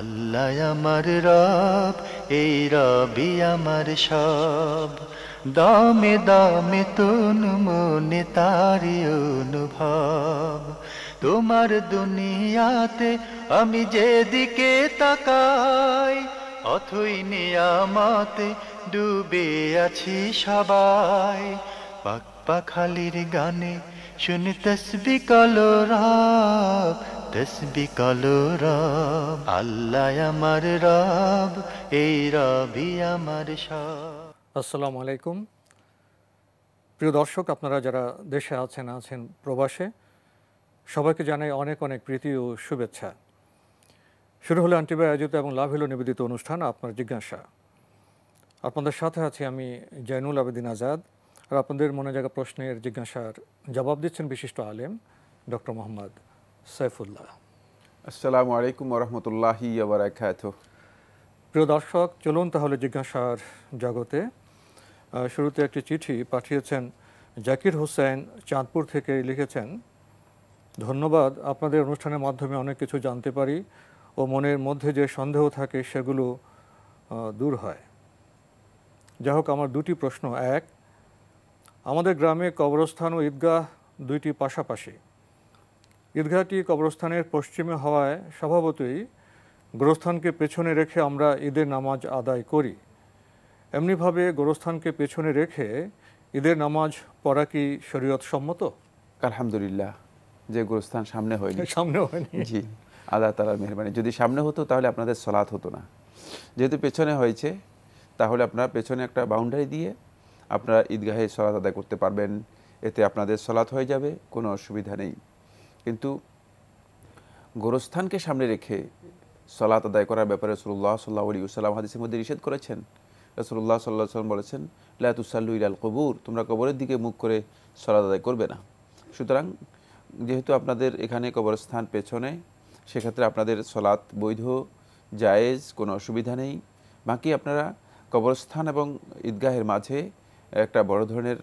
আল্লাহ আমার রব, এই রবি আমার সব। দামে দামে তুন মনে তারি অনুভব। তোমার দুনিয়াতে আমি যেদিকে তাকাই, অথই নিয়ামতে ডুবে আছি সবাই। পাক পাখালির গানে শুনি তসবি কলো রব, তসবি কলো রব। আল্লাহ আমার রব, এই রবি আমার সব। আসসালামু আলাইকুম। প্রিয় দর্শক, আপনারা যারা দেশে আছেন প্রবাসে, সবাইকে জানাই অনেক অনেক প্রীতি ও শুভেচ্ছা। শুরু হলো আন্টিবাই আয়োজিত এবং লাভ হলো নিবেদিত অনুষ্ঠান আপনার জিজ্ঞাসা। আপনাদের সাথে আছি আমি জয়নুল আবেদিন আজাদ, আর আপনাদের মনে জাগা প্রশ্নের জিজ্ঞাসার জবাব দিচ্ছেন বিশিষ্ট আলেম ডক্টর মোহাম্মদ সাইফুল্লাহ। আসসালামু আলাইকুম ওরহমতুল্লাহি ওয়া বারাকাতুহু। প্রিয় দর্শক, চলুন তাহলে জিজ্ঞাসার জগতে। শুরুতে একটি চিঠি পাঠিয়েছেন জাকির হোসেন, চাঁদপুর থেকে। লিখেছেন, ধন্যবাদ, আপনাদের অনুষ্ঠানের মাধ্যমে অনেক কিছু জানতে পারি ও মনের মধ্যে যে সন্দেহ থাকে সেগুলো দূর হয়। যাই হোক, আমার দুটি প্রশ্ন। এক, আমাদের গ্রামে কবরস্থান ও ঈদগাহ দুইটি পাশাপাশি। ঈদগাহটি কবরস্থানের পশ্চিমে হওয়ায় স্বভাবতই গোরস্থানকে পেছনে রেখে আমরা ঈদের নামাজ আদায় করি। এমনিভাবে গোরস্থানকে পেছনে রেখে ঈদের নামাজ পড়া কি শরীয়ত সম্মত? আলহামদুলিল্লাহ, যে গোরস্থান সামনে হয়নি। জি, আল্লাহ তাআলার মেহেরবানি। যদি সামনে হতো তাহলে আপনাদের সলাত হতো না। যেহেতু পেছনে হয়েছে, তাহলে আপনারা পেছনে একটা বাউন্ডারি দিয়ে আপনারা ঈদগাহে সলাত আদায় করতে পারবেন। এতে আপনাদের সলাত হয়ে যাবে, কোনো অসুবিধা নেই। কিন্তু গোরস্থানকে সামনে রেখে সলাত আদায় করার ব্যাপারে রাসূলুল্লাহ সাল্লাল্লাহু আলাইহি ওয়াসাল্লাম হাদিসের মধ্যে নিষেধ করেছেন। রাসূলুল্লাহ সাল্লাল্লাহু আলাইহি ওয়াসাল্লাম বলেছেন, লা তুসাল্লু ইলাল কুবুর, তোমরা কবরের দিকে মুখ করে সলাত আদায় করবে না। সুতরাং যেহেতু আপনাদের এখানে কবরস্থান পেছনে, সেক্ষেত্রে আপনাদের সলাত বৈধ, জায়েজ, কোনো অসুবিধা নেই। বাকি আপনারা কবরস্থান এবং ঈদগাহের মাঝে একটা বড় ধরনের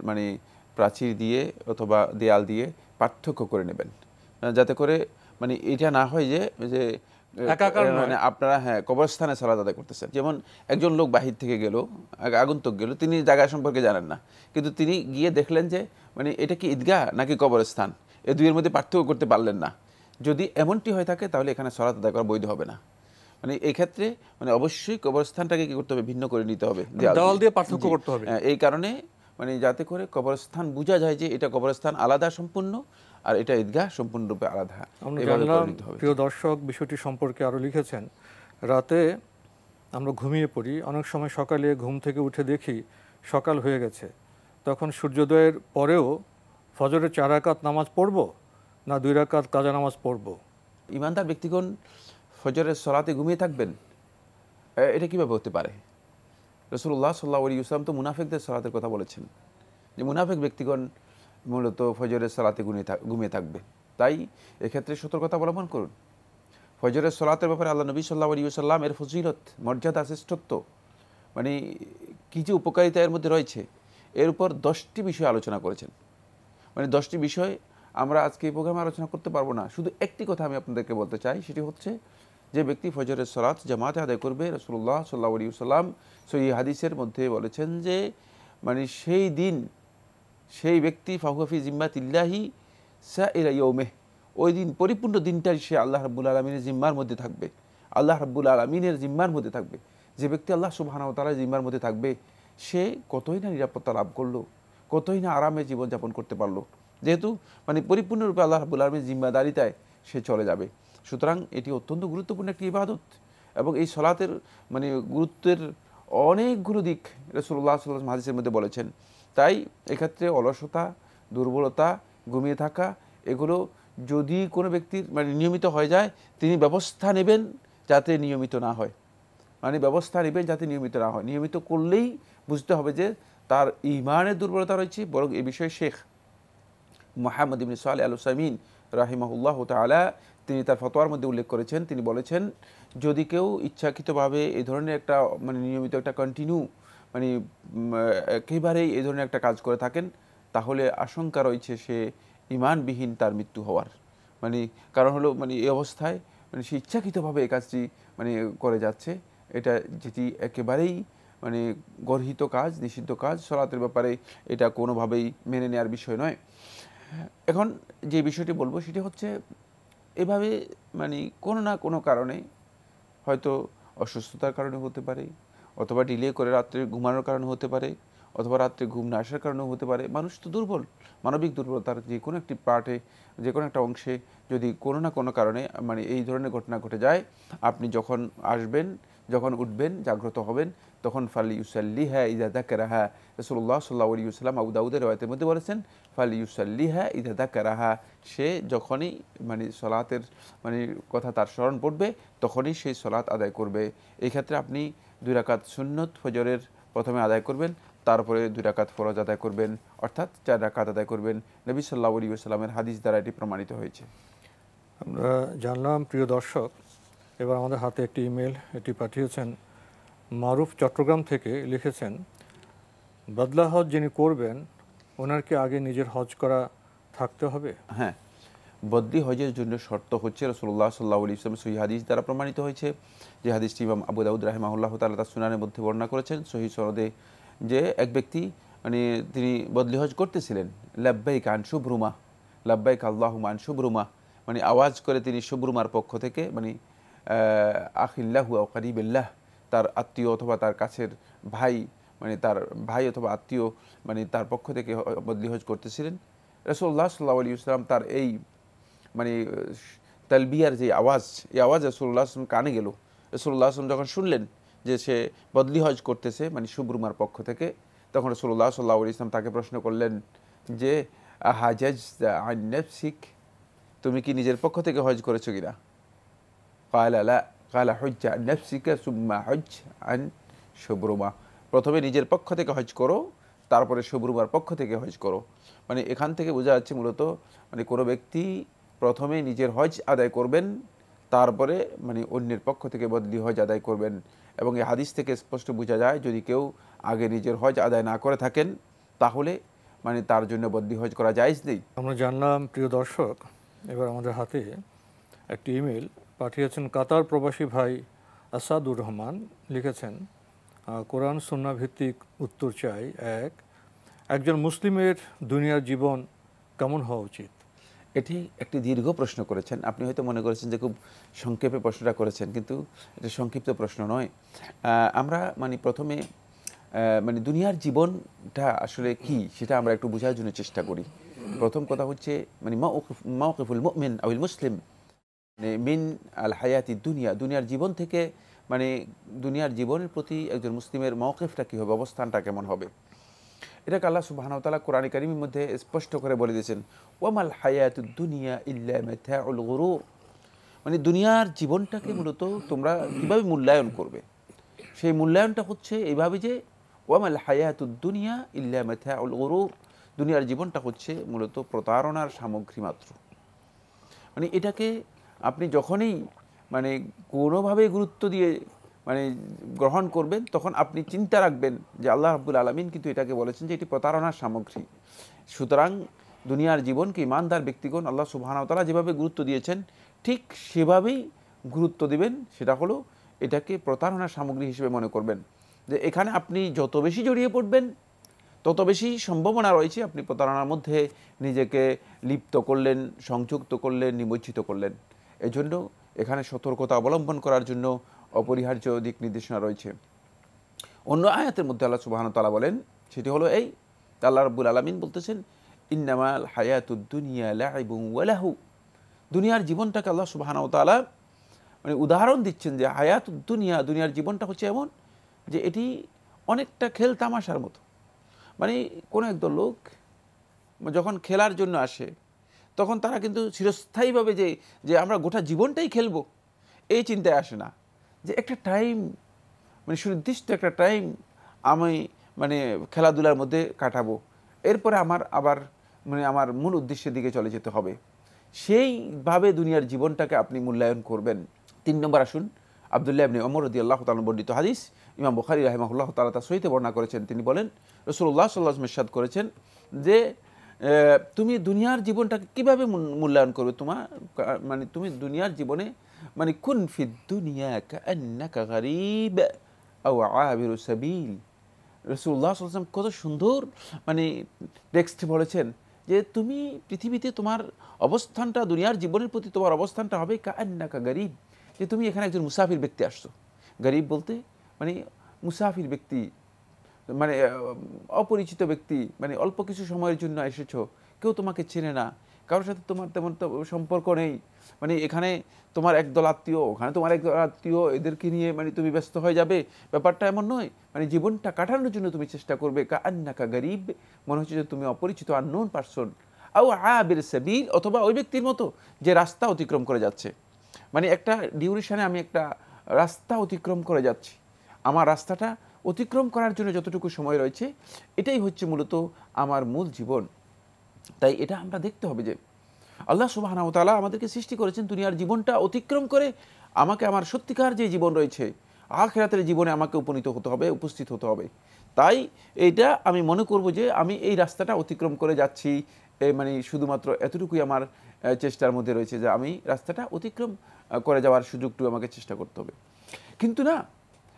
প্রাচীর দিয়ে অথবা দেয়াল দিয়ে পার্থক্য করে নেবেন, যাতে করে এটা না হয় যে আপনারা কবরস্থানে সালাত আদায় করতেছেন। যেমন একজন লোক বাহির থেকে গেল, আগন্তুক গেল, তিনি জায়গা সম্পর্কে জানেন না, কিন্তু তিনি গিয়ে দেখলেন যে এটা কি ঈদগাহ নাকি কবরস্থান, এই দুইয়ের মধ্যে পার্থক্য করতে পারলেন না। যদি এমনটি হয়ে থাকে তাহলে এখানে সালাত আদায় করা বৈধ হবে না। এই ক্ষেত্রে অবশ্যই কবরস্থানটাকে কি করতে হবে, ভিন্ন করে নিতে হবে, দেওয়াল দিয়ে পার্থক্য করতে হবে। এই কারণে যাতে করে কবরস্থান বোঝা যায় যে এটা কবরস্থান আলাদা সম্পূর্ণ, আর এটা ঈদগাহ সম্পূর্ণরূপে আলাদা। প্রিয় দর্শক, বিষয়টি সম্পর্কে আরও লিখেছেন, রাতে আমরা ঘুমিয়ে পড়ি, অনেক সময় সকালে ঘুম থেকে উঠে দেখি সকাল হয়ে গেছে। তখন সূর্যোদয়ের পরেও ফজরের 4 রাকাত নামাজ পড়ব না 2 রাকাত কাজা নামাজ পড়ব? ইমানদার ব্যক্তিগণ ফজরের সলাতে ঘুমিয়ে থাকবেন, এটা কীভাবে হতে পারে? রাসূলুল্লাহ সাল্লাল্লাহু আলাইহি ওয়াসাল্লাম তো মুনাফিকদের সলাতের কথা বলেছেন, যে মুনাফিক ব্যক্তিগণ মূলত ফজরের সলাতে ঘুমিয়ে থাকবে। তাই এক্ষেত্রে সতর্কতা অবলম্বন করুন। ফজরের সলাতের ব্যাপারে আল্লাহ নবী সাল্লাল্লাহু আলাইহি ওয়াসাল্লাম এর ফজিলত, মর্যাদা, শ্রেষ্ঠত্ব, কী যে উপকারিতা এর মধ্যে রয়েছে, এর উপর 10টি বিষয় আলোচনা করেছেন। 10টি বিষয় আমরা আজকে এই প্রোগ্রামে আলোচনা করতে পারবো না। শুধু একটি কথা আমি আপনাদেরকে বলতে চাই, সেটি হচ্ছে যে ব্যক্তি ফজরের সলাত জামাতে আদায় করবে, রাসূলুল্লাহ সাল্লাল্লাহু আলাইহি ওয়াসাল্লাম সহিহ হাদিসের মধ্যে বলেছেন যে সেই দিন সেই ব্যক্তি ফাহুয়া ফি জিম্মাতিল্লাহি সাইরা ইয়াউমিহি, ওই দিন পরিপূর্ণ দিনটাই সে আল্লাহ রাব্বুল আলামিনের জিম্মার মধ্যে থাকবে। আল্লাহ রাব্বুল আলামিনের জিম্মার মধ্যে থাকবে। যে ব্যক্তি আল্লাহ সুবহানাহু ওয়া তাআলার জিম্মার মধ্যে থাকবে, সে কতই না নিরাপত্তা লাভ করলো, কতই না আরামে জীবনযাপন করতে পারলো, যেহেতু পরিপূর্ণরূপে আল্লাহ রাব্বুল আলামিনের জিম্মাদারিতায় সে চলে যাবে। সুতরাং এটি অত্যন্ত গুরুত্বপূর্ণ একটি ইবাদত, এবং এই সলাতের গুরুত্বের অনেকগুলো দিক রাসূলুল্লাহ সাল্লাল্লাহু আলাইহি ওয়াসাল্লাম হাদিসের মধ্যে বলেছেন। তাই এক্ষেত্রে অলসতা, দুর্বলতা, ঘুমিয়ে থাকা, এগুলো যদি কোনো ব্যক্তির নিয়মিত হয়ে যায়, তিনি ব্যবস্থা নেবেন যাতে নিয়মিত না হয়। ব্যবস্থা নেবেন যাতে নিয়মিত না হয়। নিয়মিত করলেই বুঝতে হবে যে তার ঈমানের দুর্বলতা রয়েছে। বরং এ বিষয়ে শেখ মুহাম্মদ ইবনে সালেহ আল উসাইমিন রাহিমাহুল্লাহ তাআলা তিনি তার ফতোয়ার মধ্যে উল্লেখ করেছেন। তিনি বলেছেন, যদি কেউ ইচ্ছাকৃতভাবে এই ধরনের একটা নিয়মিত একটা কন্টিনিউ একেবারেই এই ধরনের একটা কাজ করে থাকেন, তাহলে আশঙ্কা রয়েছে সে ঈমানবিহীন তার মৃত্যু হওয়ার। কারণ হলো এই অবস্থায় মানে সে ইচ্ছাকৃতভাবে এই কাজটি মানে করে যাচ্ছে, এটা যেটি একেবারেই মানে গর্হিত কাজ, নিষিদ্ধ কাজ। সালাতের ব্যাপারে এটা কোনোভাবেই মেনে নেওয়ার বিষয় নয়। এখন যে বিষয়টি বলবো সেটি হচ্ছে, এভাবে মানে কোনো না কোনো কারণে, হয়তো অসুস্থতার কারণে হতে পারে, অথবা ডিলে করে রাত্রে ঘুমানোর কারণে হতে পারে, অথবা রাত্রে ঘুম না আসার কারণেও হতে পারে। মানুষ তো দুর্বল, মানবিক দুর্বলতার যে কোনো একটি পার্টে, যে কোনো একটা অংশে যদি কোনো না কোনো কারণে মানে এই ধরনের ঘটনা ঘটে যায়, আপনি যখন আসবেন, যখন উঠবেন, জাগ্রত হবেন, তখন ফালি ইউসাল্লিহা ইদা যাকারাহা। রাসূলুল্লাহ সাল্লাল্লাহু আলাইহি ওয়াসাল্লাম আবু দাউদের riwayতের মধ্যে বলেছেন, ফালি ইউসাল্লিহা ইদা যাকারাহা, সে যখনই মানে সলাতের মানে কথা তার স্মরণ পড়বে, তখনই সেই সলাত আদায় করবে। এই ক্ষেত্রে আপনি 2 রাকাত সুন্নত ফজরের প্রথমে আদায় করবেন, তারপরে 2 রাকাত ফরজ আদায় করবেন, অর্থাৎ 4 রাকাত আদায় করবেন। নবী সাল্লাল্লাহু আলাইহি ওয়াসাল্লামের হাদিস দ্বারা এটি প্রমাণিত হয়েছে। আমরা জানলাম প্রিয় দর্শক। এবার আমাদের হাতে একটি ইমেল, এটি পাঠিয়েছেন মারুফ চট্টগ্রাম থেকে। লিখেছেন, বদলা হজ যিনি করবেন ওনার কি আগে নিজের হজ করা থাকতে হবে? হ্যাঁ, বদলি হজের জন্য শর্ত হচ্ছে রাসূলুল্লাহ সাল্লাল্লাহু আলাইহি ওয়াসাল্লাম সহিহ হাদিস দ্বারা প্রমাণিত হয়েছে, যে হাদিসটি ইমাম আবু দাউদ রাহিমাহুল্লাহ তাআলা তার সুনানের মধ্যে বর্ণনা করেছেন সহিহ সনদে, যে এক ব্যক্তি মানে তিনি বদলি হজ করতেছিলেন, লাব্বাইক আন শুবরুমা, লাব্বাইক আল্লাহুম্মা আন শুবরুমা, মানে আওয়াজ করে তিনি শুবরুমার পক্ষ থেকে, মানে আখিল্লাহু আও কারিবিল্লাহ, তার আত্মীয় অথবা তার কাছের ভাই, মানে তার ভাই অথবা আত্মীয়, মানে তার পক্ষ থেকে বদলি হজ করতেছিলেন। রাসূলুল্লাহ সাল্লাল্লাহু আলাইহি ওয়াসাল্লাম তার এই মানে তালবিয়ার যে আওয়াজ, এই আওয়াজ রাসূলুল্লাহ সাল্লাল্লাহু কানে গেল। রাসূলুল্লাহ সাল্লাল্লাহু যখন শুনলেন যে সে বদলি হজ করতেছে মানে শুবরুমার পক্ষ থেকে, তখন রাসূলুল্লাহ সাল্লাল্লাহু আলাইহি ওয়াসাল্লাম তাকে প্রশ্ন করলেন যে আহাজাজতা আন নাফসিক, তুমি কি নিজের পক্ষ থেকে হজ করেছো কিনা? ক্বালা লা, ক্বালা হুজ্জ আন নাফসিকা সুম্মা হুজ্জ আন শুবরুমা, প্রথমে নিজের পক্ষ থেকে হজ করো, তারপরে শুবরুমার পক্ষ থেকে হজ করো। মানে এখান থেকে বোঝা যাচ্ছে মূলত মানে কোনো ব্যক্তি প্রথমে নিজের হজ আদায় করবেন, তারপরে মানে অন্যের পক্ষ থেকে বদলি হজ আদায় করবেন। এবং এই হাদিস থেকে স্পষ্ট বোঝা যায়, যদি কেউ আগে নিজের হজ আদায় না করে থাকেন, তাহলে মানে তার জন্য বদলি হজ করা জায়েজ নেই। আমরা জানলাম প্রিয় দর্শক। এবার আমাদের হাতে একটি ইমেল পাঠিয়েছেন কাতার প্রবাসী ভাই আসাদুর রহমান। লিখেছেন, কোরআন সুন্নাহ ভিত্তিক উত্তর চাই। একজন মুসলিমের দুনিয়ার জীবন কেমন হওয়া উচিত? এটি একটি দীর্ঘ প্রশ্ন করেছেন। আপনি হয়তো মনে করেছেন যে খুব সংক্ষেপে প্রশ্নটা করেছেন, কিন্তু এটা সংক্ষিপ্ত প্রশ্ন নয়। আমরা মানে প্রথমে মানে দুনিয়ার জীবনটা আসলে কি সেটা আমরা একটু বোঝার জন্য চেষ্টা করি। প্রথম কথা হচ্ছে মানে মাওকিফুল মুমিন আউল মুসলিম মানে মিন আল হায়াতি দুনিয়া, দুনিয়ার জীবন থেকে মানে দুনিয়ার জীবনের প্রতি একজন মুসলিমের মওকিফটা কী হবে, অবস্থানটা কেমন হবে। এটাকে আল্লাহ সুবহানাহু ওয়া তাআলা কোরআনে কারীমের মধ্যে স্পষ্ট করে বলে দিয়েছেন, ওয়ামাল হায়াতুদ দুনিয়া ইল্লা মাতাউল গুরুর, মানে দুনিয়ার জীবনটাকে মূলত তোমরা কীভাবে মূল্যায়ন করবে, সেই মূল্যায়নটা হচ্ছে এইভাবে যে ওয়ামাল হায়াতুদ দুনিয়া ইল্লা মাতাউল গুরুর, দুনিয়ার জীবনটা হচ্ছে মূলত প্রতারণার সামগ্রী মাত্র। মানে এটাকে আপনি যখনই মানে কোনোভাবে গুরুত্ব দিয়ে মানে গ্রহণ করবেন, তখন আপনি চিন্তা রাখবেন যে আল্লাহ রাব্বুল আলামিন কিন্তু এটাকে বলেছেন যে এটি প্রতারণার সামগ্রী। সুতরাং দুনিয়ার জীবনকে ইমানদার ব্যক্তিগণ আল্লাহ সুবহানাহু ওয়া তাআলা যেভাবে গুরুত্ব দিয়েছেন, ঠিক সেভাবেই গুরুত্ব দিবেন। সেটা হলো এটাকে প্রতারণার সামগ্রী হিসেবে মনে করবেন, যে এখানে আপনি যত বেশি জড়িয়ে পড়বেন, তত বেশি সম্ভাবনা রয়েছে আপনি প্রতারণার মধ্যে নিজেকে লিপ্ত করলেন, সংযুক্ত করলেন, নিমজ্জিত করলেন। এজন্য এখানে সতর্কতা অবলম্বন করার জন্য অপরিহার্য দিক নির্দেশনা রয়েছে। অন্য আয়াতের মধ্যে আল্লাহ সুবহানাহু ওয়া তাআলা বলেন, সেটি হলো এই, আল্লাহ রাব্বুল আলামিন বলতেছেন, ইন্নামাল হায়াতুদ দুনিয়া লাইবুন ওয়া লাহু, দুনিয়ার জীবনটাকে আল্লাহ সুবহানাহু ওয়া তাআলা মানে উদাহরণ দিচ্ছেন যে হায়াতুদ দুনিয়া, দুনিয়ার জীবনটা হচ্ছে এমন যে এটি অনেকটা খেল তামাশার মতো। মানে কোনো একদল লোক যখন খেলার জন্য আসে, তখন তারা কিন্তু চিরস্থায়ীভাবে যে আমরা গোটা জীবনটাই খেলবো এই চিন্তায় আসে না, যে একটা টাইম মানে সুনির্দিষ্ট একটা টাইম আমি মানে খেলাধুলার মধ্যে কাটাবো, এরপরে আমার আবার মানে আমার মূল উদ্দেশ্যের দিকে চলে যেতে হবে। সেইভাবে দুনিয়ার জীবনটাকে আপনি মূল্যায়ন করবেন। 3 নম্বর আসুন, আব্দুল্লাহ ইবনে ওমর রাদিয়াল্লাহু তাআলা বর্ণিত হাদিস, ইমাম বুখারী রাহিমাহুল্লাহ তাআলা তার সহিহে বর্ণনা করেছেন। তিনি বলেন, রাসূলুল্লাহ সাল্লাল্লাহু আলাইহি ওয়াসাল্লাম ইরশাদ করেছেন যে তুমি দুনিয়ার জীবনটাকে কিভাবে মূল্যায়ন করবে, তোমার মানে তুমি দুনিয়ার জীবনে মানে কুন ফিদ দুনিয়া কাআন্নাকা গরীব আও আবিরু সাবিল। রাসূলুল্লাহ সাল্লাল্লাহু আলাইহি ওয়াসাল্লাম কত সুন্দর মানে টেক্সট বলেছেন যে তুমি পৃথিবীতে তোমার অবস্থানটা, দুনিয়ার জীবনের প্রতি তোমার অবস্থানটা হবে কাআন্নাকা গরীব, যে তুমি এখানে একজন মুসাফির ব্যক্তি আসছো। গরীব বলতে মানে মুসাফির ব্যক্তি, মানে অপরিচিত ব্যক্তি, মানে অল্প কিছু সময়ের জন্য এসেছো, কেউ তোমাকে চেনে না, কারোর সাথে তোমার তেমন সম্পর্ক নেই, মানে এখানে তোমার একদল আত্মীয়, ওখানে তোমার একদল আত্মীয়, এদেরকে নিয়ে মানে তুমি ব্যস্ত হয়ে যাবে, ব্যাপারটা এমন নয়। মানে জীবনটা কাটানোর জন্য তুমি চেষ্টা করবে কাআন্নাকা গরীব, মনে হচ্ছে যে তুমি অপরিচিত, আননোন পারসন, আও আবির সাবিল, অথবা ওই ব্যক্তির মতো যে রাস্তা অতিক্রম করে যাচ্ছে। মানে একটা ডিউরেশনে আমি একটা রাস্তা অতিক্রম করে যাচ্ছি, আমার রাস্তাটা অতিক্রম করার জন্য যতটুকু সময় রয়েছে এটাই হচ্ছে মূলত আমার মূল জীবন। তাই এটা আমরা দেখতে হবে যে আল্লাহ সুবহানাহু ওয়া তাআলা আমাদেরকে সৃষ্টি করেছেন দুনিয়ার জীবনটা অতিক্রম করে আমাকে আমার সত্যিকার যে জীবন রয়েছে আখিরাতের জীবনে আমাকে উপনীত হতে হবে, উপস্থিত হতে হবে। তাই এইটা আমি মনে করব যে আমি এই রাস্তাটা অতিক্রম করে যাচ্ছি, মানে শুধুমাত্র এতটুকুই আমার চেষ্টার মধ্যে রয়েছে যে আমি রাস্তাটা অতিক্রম করে যাওয়ার সুযোগটুকু আমাকে চেষ্টা করতে হবে। কিন্তু না,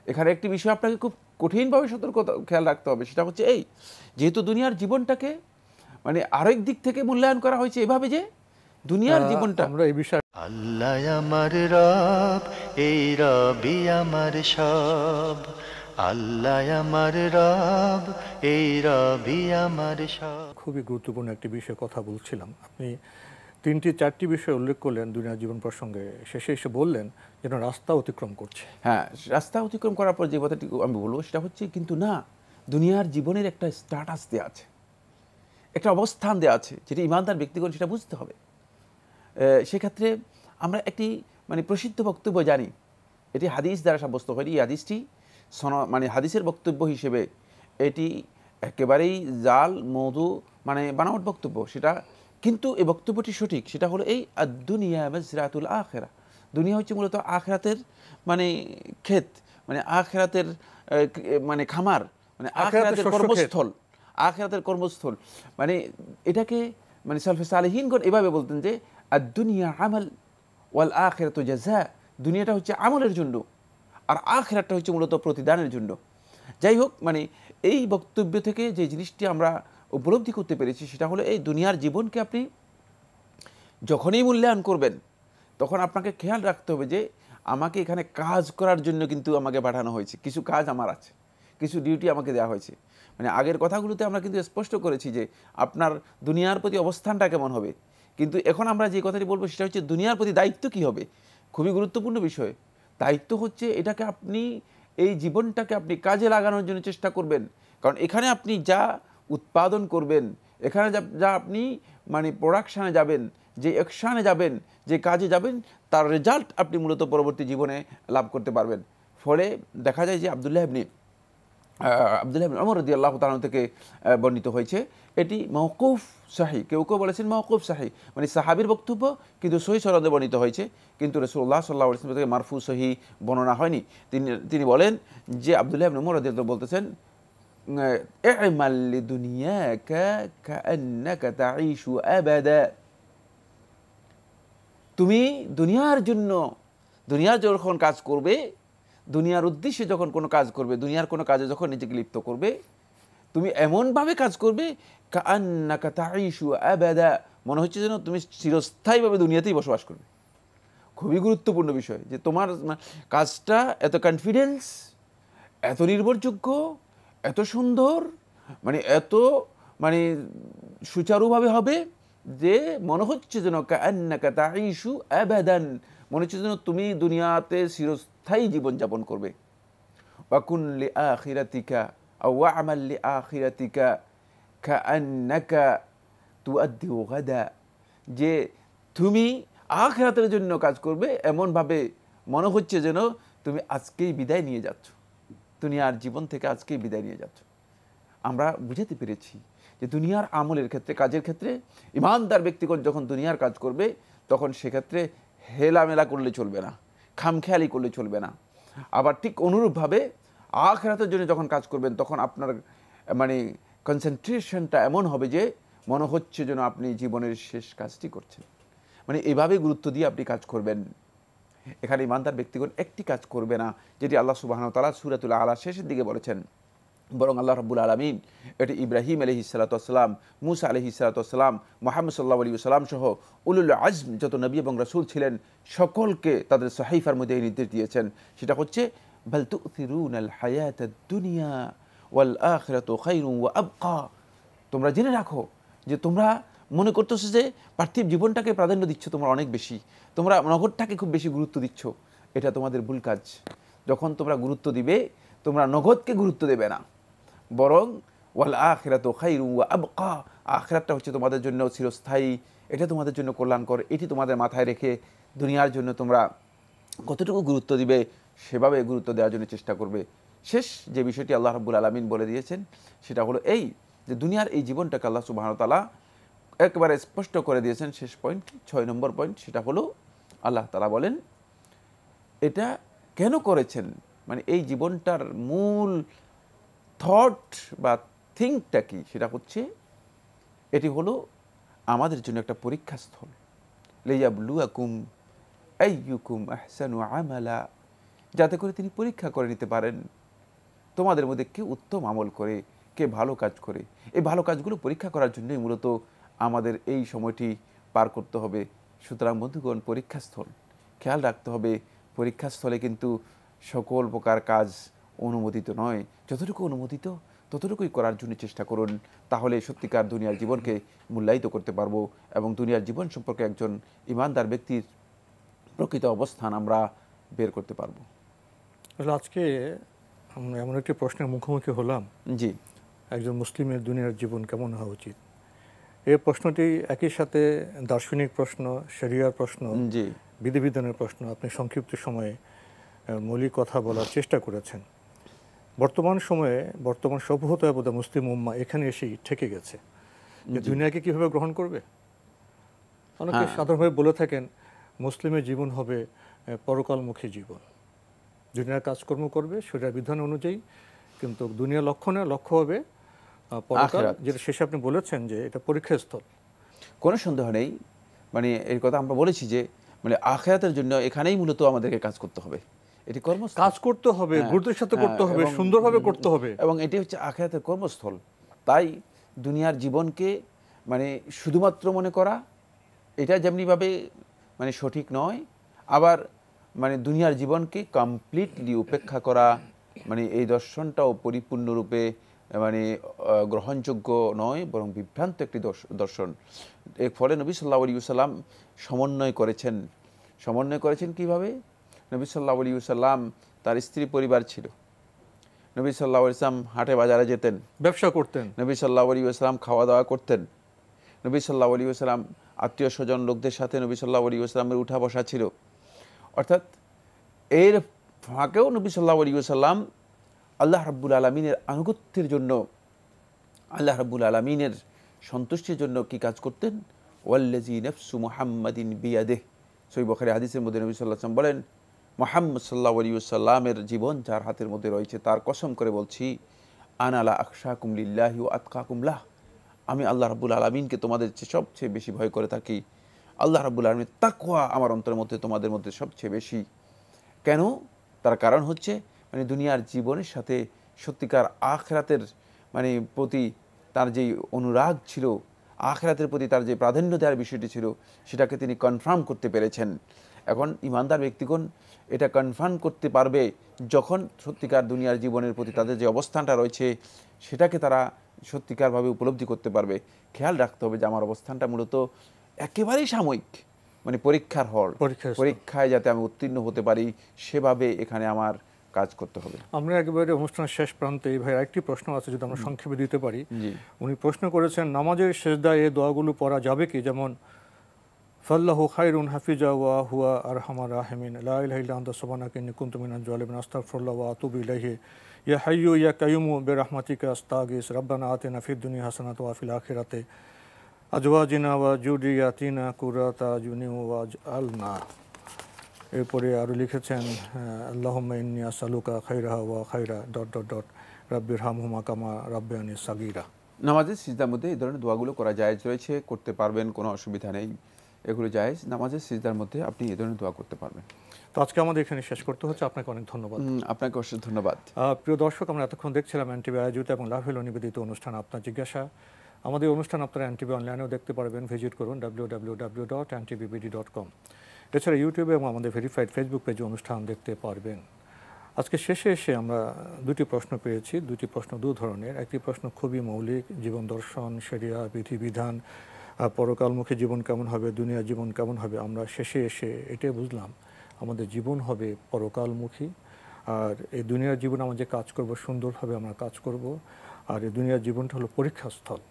এখানে একটি বিষয় আপনাকে খুব কঠিনভাবে সতর্কতা খেয়াল রাখতে হবে, সেটা হচ্ছে এই, যেহেতু দুনিয়ার জীবনটাকে মানে আরেক দিক থেকে মূল্যায়ন করা হয়েছে এভাবে যে দুনিয়ার জীবনটা আমরা এই বিষয়ে আল্লাহ আমার রব, এই রবি আমার সব। আল্লাহ আমার রব, এই রবি আমার সব। খুবই গুরুত্বপূর্ণ একটি বিষয়ে কথা বলছিলাম। আপনি 3-4টি বিষয় উল্লেখ করলেন দুনিয়ার জীবন প্রসঙ্গে, শেষে এসে বললেন যেন রাস্তা অতিক্রম করছে। হ্যাঁ, রাস্তা অতিক্রম করার পর যে কথাটি আমি বলবো সেটা হচ্ছে কিন্তু না, দুনিয়ার জীবনের একটা স্ট্যাটাস দেওয়া আছে, একটা অবস্থান দেওয়া আছে, যেটা ইমানদার ব্যক্তিগণ সেটা বুঝতে হবে। সেক্ষেত্রে আমরা একটি মানে প্রসিদ্ধ বক্তব্য জানি, এটি হাদিস দ্বারা সাব্যস্ত হয়নি। এই হাদিসটি মানে হাদিসের বক্তব্য হিসেবে এটি একেবারেই জাল, মধু, মানে বানাওয়াট বক্তব্য সেটা, কিন্তু এই বক্তব্যটি সঠিক। সেটা হলো এই আদ-দুনিয়া মাজরাতুল আখিরা, দুনিয়া হচ্ছে মূলত আখিরাতের মানে ক্ষেত, মানে আখিরাতের মানে খামার, মানে আখিরাতের কর্মস্থল, আখিরাতের কর্মস্থল। মানে এটাকে মানে সালফে সালেহিনগণ এভাবে বলতেন যে আদ-দুনিয়া আমাল ওয়াল আখিরাতু জাযা, দুনিয়াটা হচ্ছে আমলের জন্য আর আখিরাতটা হচ্ছে মূলত প্রতিদানের জন্য। যাই হোক, মানে এই বক্তব্য থেকে যে জিনিসটি আমরা উপলব্ধি করতে পেরেছি সেটা হলো এই দুনিয়ার জীবনকে আপনি যখনই মূল্যায়ন করবেন তখন আপনাকে খেয়াল রাখতে হবে যে আমাকে এখানে কাজ করার জন্য কিন্তু আমাকে পাঠানো হয়েছে, কিছু কাজ আমার আছে, কিছু ডিউটি আমাকে দেওয়া হয়েছে। মানে আগের কথাগুলোতে আমরা কিন্তু স্পষ্ট করেছি যে আপনার দুনিয়ার প্রতি অবস্থানটা কেমন হবে, কিন্তু এখন আমরা যে কথাটি বলবো সেটা হচ্ছে দুনিয়ার প্রতি দায়িত্ব কী হবে। খুবই গুরুত্বপূর্ণ বিষয়। দায়িত্ব হচ্ছে এটাকে আপনি এই জীবনটাকে আপনি কাজে লাগানোর জন্য চেষ্টা করবেন, কারণ এখানে আপনি যা উৎপাদন করবেন, এখানে যা আপনি মানে প্রোডাকশানে যাবেন, যে অ্যাকশানে যাবেন, যে কাজে যাবেন, তার রেজাল্ট আপনি মূলত পরবর্তী জীবনে লাভ করতে পারবেন। ফলে দেখা যায় যে আব্দুল্লাহ ইবনে ওমর রাদিয়াল্লাহু তাআলা থেকে বর্ণিত হয়েছে, এটি মওকুফ সাহি, কেউ কেউ বলেছেন মওকুফ সাহি, মানে সাহাবীর বক্তব্য কিন্তু সহি সনদে বর্ণিত হয়েছে, কিন্তু রাসূলুল্লাহ সাল্লাল্লাহু আলাইহি ওয়াসাল্লাম থেকে মারফু সহি বর্ণনা হয়নি। তিনি বলেন যে আব্দুল্লাহ ইবনে ওমর রাদিয়াল্লাহু বলতেছেন ই'মাল লিদুনিয়াকা কাআন্নাকা তাঈশু আবাদা, তুমি দুনিয়ার জন্য, দুনিয়ার যখন কাজ করবে, দুনিয়ার উদ্দেশ্যে যখন কোনো কাজ করবে, দুনিয়ার কোনো কাজে যখন নিজেকে লিপ্ত করবে, তুমি এমনভাবে কাজ করবে কাআন্নাকা তাঈশু আবাদা, মনে হচ্ছে যেন তুমি চিরস্থায়ীভাবে দুনিয়াতেই বসবাস করবে। খুবই গুরুত্বপূর্ণ বিষয় যে তোমার কাজটা এত কনফিডেন্স, এত নির্ভরযোগ্য, এত সুন্দর, মানে এত মানে সুচারুভাবে হবে যে মনে হচ্ছে যেন কাআন্নাকা তাঈশু আবাদান, মনে হচ্ছে যেন তুমি দুনিয়াতে চিরস্থায়ী জীবনযাপন করবে। ওয়াকুন লিআখিরাতিকা আও ওয়া'মাল লিআখিরাতিকা কাআন্নাকা তুআদ্দিউ গাদা, যে তুমি আখিরাতের জন্য কাজ করবে এমনভাবে মনে হচ্ছে যেন তুমি আজকেই বিদায় নিয়ে যাচ্ছ, দুনিয়ার জীবন থেকে আজকেই বিদায় নিয়ে যাচ্ছ। আমরা বুঝাতে পেরেছি যে দুনিয়ার আমলের ক্ষেত্রে, কাজের ক্ষেত্রে ইমানদার ব্যক্তিগণ যখন দুনিয়ার কাজ করবে তখন সেক্ষেত্রে হেলামেলা করলে চলবে না, খামখেয়ালি করলে চলবে না। আবার ঠিক অনুরূপভাবে আখিরাতের জন্য যখন কাজ করবেন তখন আপনার মানে কনসেন্ট্রেশনটা এমন হবে যে মনে হচ্ছে যেন আপনি জীবনের শেষ কাজটি করছেন। মানে এভাবে গুরুত্ব দিয়ে আপনি কাজ করবেন। এখানে ইমানদার ব্যক্তিগণ একটি কাজ করবে না, যেটি আল্লাহ সুবহানাহু ওয়া তাআলা সূরাতুল আলা শেষের দিকে বলেছেন, বরং আল্লাহ রাব্বুল আলামিন এটি ইব্রাহিম আলাইহিস সালাতু ওয়াস সালাম, মূসা আলাইহিস সালাতু ওয়াস সালাম, মুহাম্মদ সাল্লাল্লাহু আলাইহি ওয়াসাল্লাম সহ উলুল আজম যত নবী এবং রাসূল ছিলেন সকলকে তাদের সহিফার মধ্যে এই নির্দেশ দিয়েছেন। সেটা হচ্ছে বাল তু'থিরুনাল হায়াতাদ দুনিয়া ওয়াল আখিরাতু খায়রুন ওয়া আবকা। তোমরা জেনে রাখো যে তোমরা মনে করতেছো যে পার্থিব জীবনটাকে প্রাধান্য দিচ্ছ তোমরা অনেক বেশি, তোমরা নগদটাকে খুব বেশি গুরুত্ব দিচ্ছ। এটা তোমাদের ভুল কাজ। যখন তোমরা গুরুত্ব দিবে, তোমরা নগদকে গুরুত্ব দেবে না, বরং ওয়াল আখিরাতু খায়রুন ওয়া আবকা, আখিরাতটা হচ্ছে তোমাদের জন্য চিরস্থায়ী, এটা তোমাদের জন্য কল্যাণকর। এটি তোমাদের মাথায় রেখে দুনিয়ার জন্য তোমরা কতটুকু গুরুত্ব দিবে সেভাবে গুরুত্ব দেওয়ার জন্য চেষ্টা করবে। শেষ যে বিষয়টি আল্লাহ রাব্বুল আলামিন বলে দিয়েছেন সেটা হলো এই যে দুনিয়ার এই জীবনটাকে আল্লাহ সুবহানাহু ওয়া তাআলা একেবারে স্পষ্ট করে দিয়েছেন। শেষ পয়েন্ট, 6 নম্বর পয়েন্ট, সেটা হলো আল্লাহ তাআলা বলেন এটা কেন করেছেন, মানে এই জীবনটার মূল থট বা থিঙ্কটা কি, সেটা হচ্ছে এটি হলো আমাদের জন্য একটা পরীক্ষাস্থল। লিয়াবলুয়াকুম আইয়ুকুম আহসানু আমালা, যাতে করে তিনি পরীক্ষা করে নিতে পারেন তোমাদের মধ্যে কে উত্তম আমল করে, কে ভালো কাজ করে। এই ভালো কাজগুলো পরীক্ষা করার জন্যই মূলত আমাদের এই সময়টি পার করতে হবে। সুতরাং বন্ধুগণ, পরীক্ষাস্থল খেয়াল রাখতে হবে। পরীক্ষাস্থলে কিন্তু সকল প্রকার কাজ অনুমোদিত নয়, যতটুকু অনুমোদিত ততটুকুই করার জন্য চেষ্টা করুন। তাহলে সত্যিকার দুনিয়ার জীবনকে মূল্যায়িত করতে পারবো এবং দুনিয়ার জীবন সম্পর্কে একজন ইমানদার ব্যক্তির প্রকৃত অবস্থান আমরা বের করতে পারবো। আসলে আজকে আমরা এমন একটি প্রশ্নের মুখোমুখি হলাম, জি, একজন মুসলিমের দুনিয়ার জীবন কেমন হওয়া উচিত। এই প্রশ্নটি একই সাথে দার্শনিক প্রশ্ন, শরিয়ার প্রশ্ন, জি, বিধিবিধানের প্রশ্ন। আপনি সংক্ষিপ্ত সময়ে মৌলিক কথা বলার চেষ্টা করেছেন। বর্তমান সময়ে বর্তমান সভ্যতায় বোধহয় মুসলিম উম্মাহ এখানে এসেই ঠেকে গেছে যে দুনিয়াকে কীভাবে গ্রহণ করবে। অনেকে সাধারণভাবে বলে থাকেন মুসলিমের জীবন হবে পরকালমুখী জীবন, দুনিয়ার কাজকর্ম করবে শরিয়ার বিধান অনুযায়ী, কিন্তু দুনিয়ার লক্ষ্য হবে পরকাল, যেটা শেষে আপনি বলেছেন যে এটা পরীক্ষাস্থল। কোনো সন্দেহ নেই। মানে এর কথা আমরা বলেছি যে মানে আখিরাতের জন্য এখানেই মূলত আমাদেরকে কাজ করতে হবে। এটি কর্মস্থল, কাজ করতে হবে, গুরুত্বের সাথে করতে হবে, সুন্দরভাবে করতে হবে, এবং এটি হচ্ছে আখিরাতের কর্মস্থল। তাই দুনিয়ার জীবনকে মানে শুধুমাত্র মনে করা এটা যেমনিভাবে মানে সঠিক নয়, আবার মানে দুনিয়ার জীবনকে কমপ্লিটলি উপেক্ষা করা মানে এই দর্শনটাও পরিপূর্ণরূপে মানে গ্রহণযোগ্য নয়, বরং বিভ্রান্ত একটি দর্শন। এর ফলে নবী সাল্লাল্লাহু আলাইহি ওয়াসাল্লাম সমন্বয় করেছেন কিভাবে? নবী সাল্লাল্লাহু আলাইহি ওয়াসাল্লাম তার স্ত্রী পরিবার ছিল, নবী সাল্লাল্লাহু আলাইহি ওয়াসাল্লাম হাটে বাজারে যেতেন, ব্যবসা করতেন, নবী সাল্লাল্লাহু আলাইহি ওয়াসাল্লাম খাওয়া দাওয়া করতেন, নবী সাল্লাল্লাহু আলাইহি ওয়াসাল্লাম আত্মীয় স্বজন লোকদের সাথে নবী সাল্লাল্লাহু আলাইহি ওয়াসাল্লামের উঠা বসা ছিল। অর্থাৎ এর ফাঁকেও নবী সাল্লাল্লাহু আলাইহি ওয়াসাল্লাম আল্লাহ রাব্বুল আলামিনের আনুগত্যের জন্য, আল্লাহ রাব্বুল আলামিনের সন্তুষ্টির জন্য কি কাজ করতেন? ওয়াল্লাযী নাফসু মুহাম্মাদিন বিয়াদিহি, সহিহ বুখারী হাদিসের মধ্যে নবী সাল্লাল্লাহু আলাইহি ওয়াসাল্লাম বলেন, মুহাম্মদ সাল্লাল্লাহু আলাইহি ওয়াসাল্লামের জীবন যার হাতের মধ্যে রয়েছে তার কসম করে বলছি, আনা লা আখশাকুম লিল্লাহি ওয়া আতকাকুম লাহ, আমি আল্লাহ রাব্বুল আলামিনকে তোমাদের চেয়ে সবচেয়ে বেশি ভয় করে থাকি। আল্লাহ রাব্বুল আলামিনের তাকওয়া আমার অন্তরের মধ্যে তোমাদের মধ্যে সবচেয়ে বেশি। কেন? তার কারণ হচ্ছে মানে দুনিয়ার জীবনের সাথে সত্যিকার আখিরাতের মানে প্রতি তার যেই অনুরাগ ছিল, আখিরাতের প্রতি তার যে প্রাধান্য দেওয়ার বিষয়টি ছিল, সেটাকে তিনি কনফার্ম করতে পেরেছেন। এখন ইমানদার ব্যক্তিগণ এটা কনফার্ম করতে পারবে যখন সত্যিকার দুনিয়ার জীবনের প্রতি তাদের যে অবস্থানটা রয়েছে সেটাকে তারা সত্যিকারভাবে উপলব্ধি করতে পারবে। খেয়াল রাখতে হবে যে আমার অবস্থানটা মূলত একেবারেই সাময়িক, মানে পরীক্ষার হল, পরীক্ষায় যাতে আমি উত্তীর্ণ হতে পারি সেভাবে এখানে আমার কাজ করতে হবে। আমরা একেবারে অনুষ্ঠানের শেষ প্রান্তে এই ভাই আরেকটি প্রশ্ন আছে, যদি আমরা সংক্ষেপে দিতে পারি। উনি প্রশ্ন করেছেন নামাজের সেজদায় এই দোয়াগুলো পড়া যাবে কি? যেমন ফাল্লাহু খায়রুন হাফিজা ওয়া হুয়া আরহামার রাহিমিন, লা ইলাহা ইল্লা আনতা সুবহানাকা ইন্নী কুনতু মিনাজ জালিমিন, আস্তাগফিরুল্লাহ ওয়া আতুবু ইলাইহি, ইয়া হাইয়্যু ইয়া কাইয়্যুমু বিরহমাতিকা আস্তাগীস, রাব্বানা আতিনা ফিদ দুনিয়া হাসানাতাও ওয়া ফিল আখিরাতি আজওয়াজিনা ওয়া যুররিয়াতিনা কুররাতা আয়ুনিন ওয়াজআলনা। এরপরে আরও লিখেছেন আল্লাহুম্মা ইন্নী আসআলুকা খায়রাহা ওয়া খায়রা ... রাব্বিরহামহুমা কামা রাব্বায়ানি সাগীরা। নামাজের সিজদার মধ্যে এই ধরনের দোয়াগুলো করা জায়েজ রয়েছে, করতে পারবেন, কোনো অসুবিধা নেই। এগুলো জায়েজ। নামাজের সিজদার মধ্যে আপনি এই ধরনের দোয়া করতে পারবেন। তো আজকে আমাদের এখানে শেষ করতে হচ্ছে। আপনাকে অনেক ধন্যবাদ। আপনাকে অশেষ ধন্যবাদ। প্রিয় দর্শক, আমরা এতক্ষণ দেখছিলাম এনটিভি আয়োজিত এবং লাভ হলো নিবেদিত অনুষ্ঠান আপনার জিজ্ঞাসা। আমাদের অনুষ্ঠান আপনারা এনটিভি অনলাইনেও দেখতে পারবেন, ভিজিট করুন www.ntvbd.com। এছাড়া ইউটিউবে এবং আমাদের ভেরিফাইড ফেসবুক পেজে অনুষ্ঠান দেখতে পারবেন। আজকে শেষে এসে আমরা দুটি প্রশ্ন পেয়েছি, দুটি প্রশ্ন দু ধরনের। একটি প্রশ্ন খুবই মৌলিক, জীবন দর্শন, শরিয়া, বিধিবিধান, পরকালমুখী জীবন কেমন হবে, দুনিয়ার জীবন কেমন হবে। আমরা শেষে এসে এটাই বুঝলাম আমাদের জীবন হবে পরকালমুখী, আর এই দুনিয়ার জীবন আমরা যে কাজ করব সুন্দরভাবে আমরা কাজ করব, আর এই দুনিয়ার জীবনটা হলো পরীক্ষাস্থল।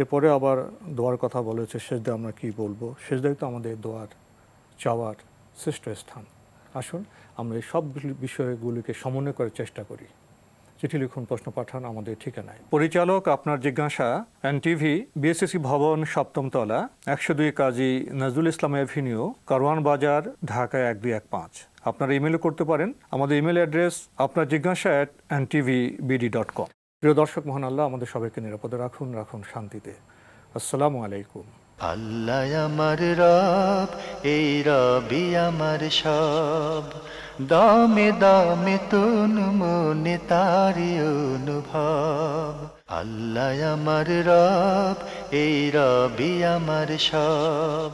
এরপরে আবার দোয়ার কথা বলেছে, সেজদা আমরা কি বলবো। সেজদাই তো আমাদের দোয়ার চাওয়ার শ্রেষ্ঠ স্থান। আসুন আমরা এই সব বিষয়গুলিকে সমন্বয় করার চেষ্টা করি। চিঠি লিখুন, প্রশ্ন পাঠান আমাদের ঠিকানায়। পরিচালক আপনার জিজ্ঞাসা, এনটিভি, বিএসসি ভবন, 7ম তলা, 102 কাজী নজরুল ইসলাম এভিনিউ, কারওয়ান বাজার, ঢাকা 1215। আপনারা ইমেল করতে পারেন। আমাদের ইমেল অ্যাড্রেস আপনার জিজ্ঞাসা @ntvbd.com। প্রিয় দর্শক, মহান আল্লাহ আমাদের সবাইকে নিরাপদে রাখুন, রাখুন শান্তিতে। আসসালামু আলাইকুম। আল্লাহ আমার রব, এই রবি আমার সব, দামে দামে তন মনে তারি অনুভব। আল্লাহ আমার রব, এই রবি আমার সব।